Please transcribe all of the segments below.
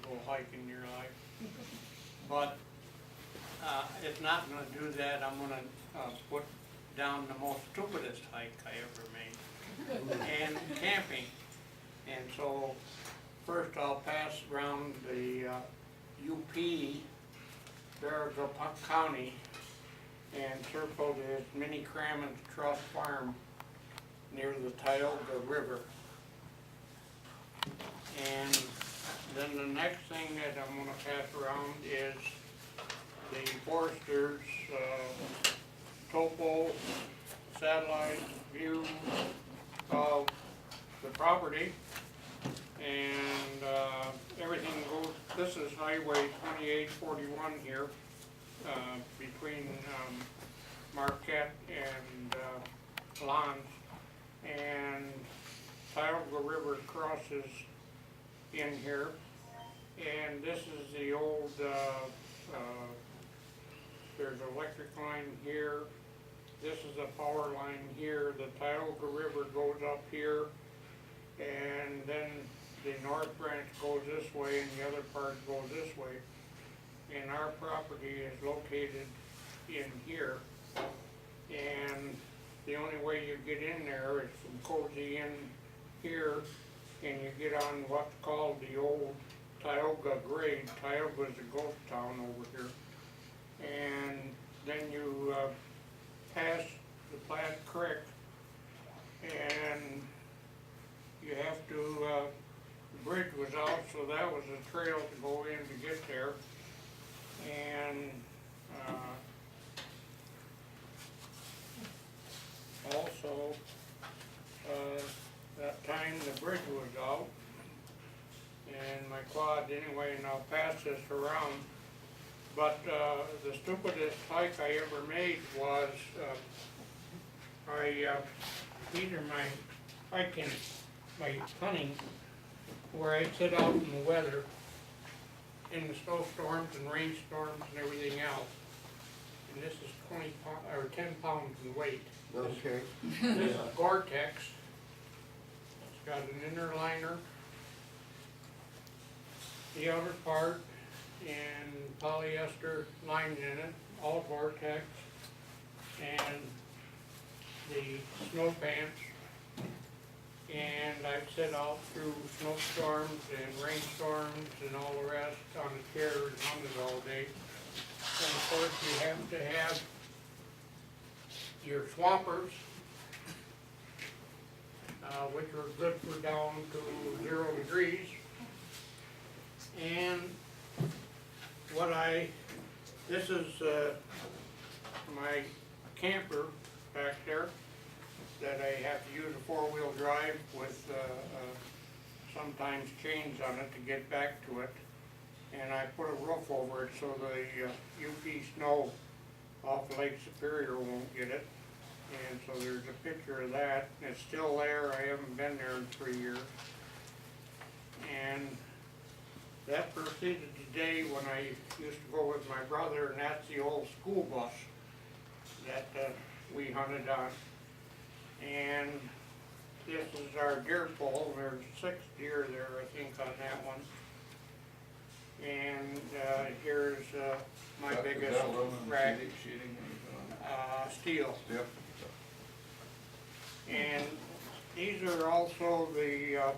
go hiking in your life. But it's not going to do that. I'm going to put down the most stupidest hike I ever made, and camping. And so first I'll pass around the UP, Baraboo County, and circle this Mini Krammin Trust Farm near the Tioga River. And then the next thing that I'm going to pass around is the Forester's topo satellite view of the property, and everything goes. This is Highway 2841 here, between Marquette and Lons, and Tioga River crosses in here, and this is the old, there's an electric line here, this is a power line here, the Tioga River goes up here, and then the north branch goes this way and the other part goes this way, and our property is located in here, and the only way you get in there is from Cozy Inn here, and you get on what's called the old Tioga grade. Tioga's a ghost town over here. And then you pass the Platte Creek, and you have to, the bridge was out, so that was a trail to go in to get there. And also, that time the bridge was out, and my quad anyway, and I'll pass this around. But the stupidest hike I ever made was either my hiking, my hunting, where I sit out in the weather, in the snowstorms and rainstorms and everything else. And this is 20 or 10 pounds in weight. Okay. This is Gore-Tex. It's got an inner liner, the outer part, and polyester lined in it, all Gore-Tex, and the snow pants. And I'd sit out through snowstorms and rainstorms and all the rest on a chair and hunt it all day. And of course you have to have your swampers, which are good for down to 0 degrees. And this is my camper back there that I have to use a 4-wheel drive with sometimes chains on it to get back to it. And I put a roof over it so the UP snow off Lake Superior won't get it. And so there's a picture of that. It's still there. I haven't been there in 3 years. And that proceeded today when I used to go with my brother, and that's the old school bus that we hunted on. And this is our deer pole. There's 6 deer there, I think, on that one. And here's my biggest rack, steel. Yep. And these are also the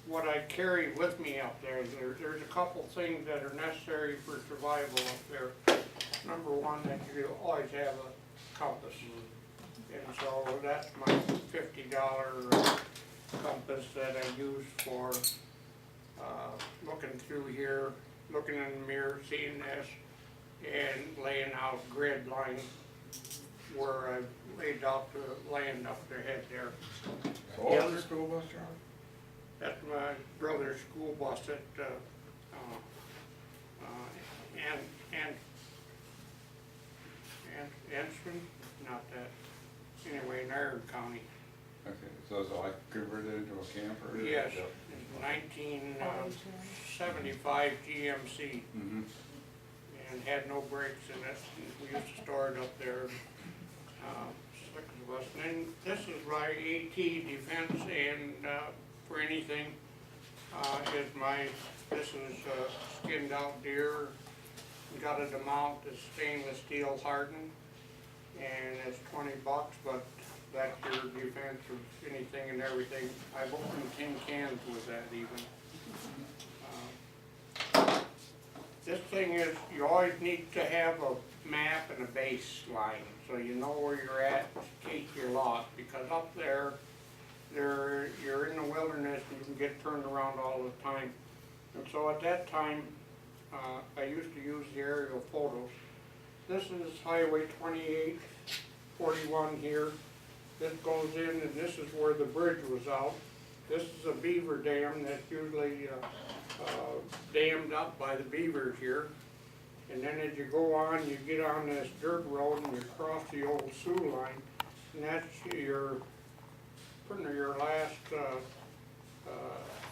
what I carry with me up there. There's a couple things that are necessary for survival up there. Number one, that you always have a compass. And so that's my $50 compass that I use for looking through here, looking in the mirror, seeing this, and laying out grid lines where I've laid out the land up ahead there. So what's your school bus, Charlie? That's my brother's school bus at Anston, not that. Anyway, in Iron County. Okay, so it's like converted into a camper? Yes, it's 1975 GMC, and had no brakes in it. We used to store it up there, 6 of us. And then this is my AT defense, and for anything, is my This is skinned out deer, gutted them out, it's stainless steel hardened, and it's $20, but that's your defense of anything and everything. I've opened tin cans with that even. This thing is, you always need to have a map and a baseline, so you know where you're at in case you're lost, because up there, you're in the wilderness and you can get turned around all the time. And so at that time, I used to use the aerial photos. This is Highway 28, 41 here. This goes in, and this is where the bridge was out. This is a beaver dam that's usually dammed up by the beavers here. And then as you go on, you get on this dirt road and you cross the old Sioux line, and that's your last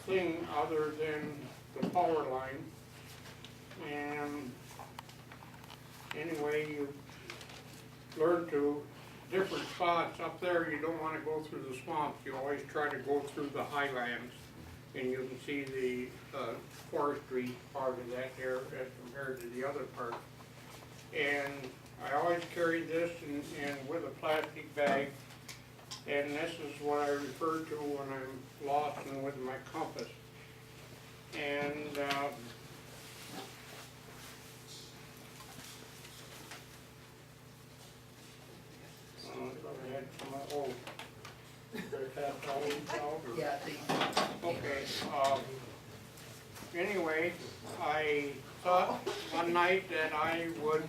thing other than the power line. And anyway, you learn to different spots. Up there, you don't want to go through the swamp. You always try to go through the highlands, and you can see the forestry part of that there as compared to the other part. And I always carry this in with a plastic bag, and this is what I refer to when I'm lost and with my compass. And Yeah, okay, anyway, I thought one night that I would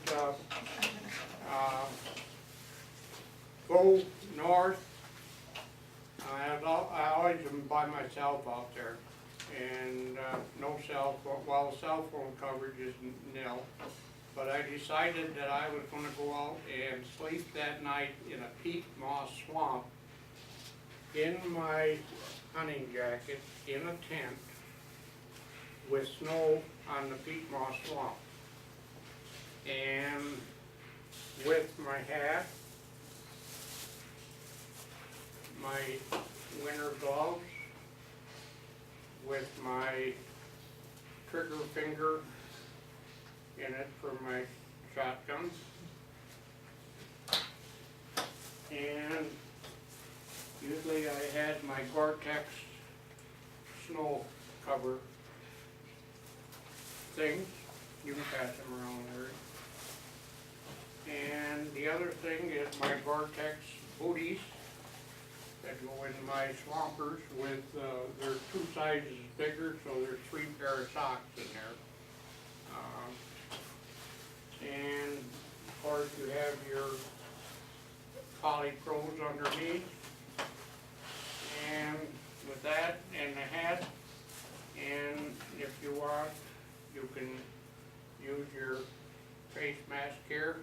go north. I always am by myself out there, and no cell phone, well, cell phone coverage is nil. But I decided that I was going to go out and sleep that night in a peat moss swamp in my hunting jacket, in a tent, with snow on the peat moss swamp. And with my hat, my winter gloves, with my trigger finger in it for my shotgun, and usually I had my Gore-Tex snow cover things. You can pass them around there. And the other thing is my Gore-Tex booties that go in my swampers with, they're 2 sizes bigger, so there's 3 pair of socks in there. And of course you have your poly pros underneath, and with that and the hat, and if you want you can use your face mask here,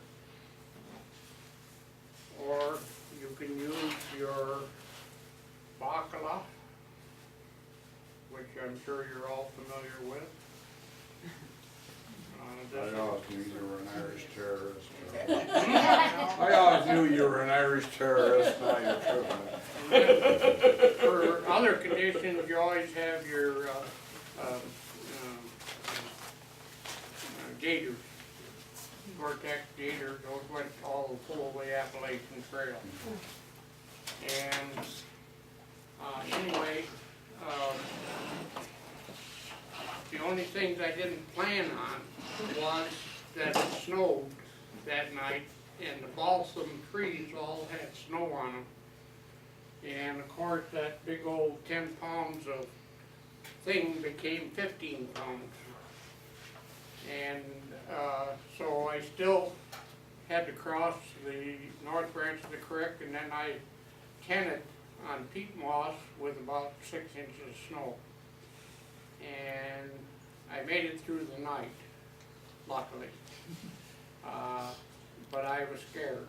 or you can use your bacala, which I'm sure you're all familiar with. I always knew you were an Irish terrorist. I always knew you were an Irish terrorist, now you're tripping. For other conditions, you always have your gators, Gore-Tex gators. Those went all the full way Appalachian Trail. And anyway, the only things I didn't plan on was that it snowed that night, and the balsam trees all had snow on them. And of course, that big old 10 pounds of thing became 15 pounds. And so I still had to cross the north branch of the creek, and then I tented on peat moss with about 6 inches of snow. And I made it through the night, luckily. But I was scared,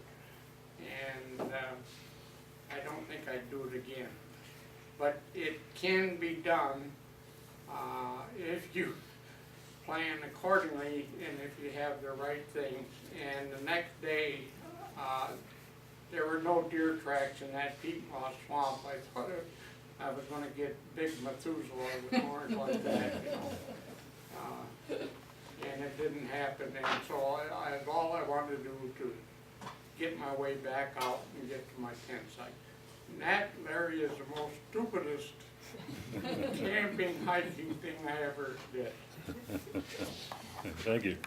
and I don't think I'd do it again. But it can be done if you plan accordingly and if you have the right things. And the next day, there were no deer tracks in that peat moss swamp. I thought I was going to get big Methuselah with horns like that, you know. happened, and so all I wanted to do to get my way back out and get to my tent site. And that, Larry, is the most stupidest camping, hiking thing I ever did. Thank you.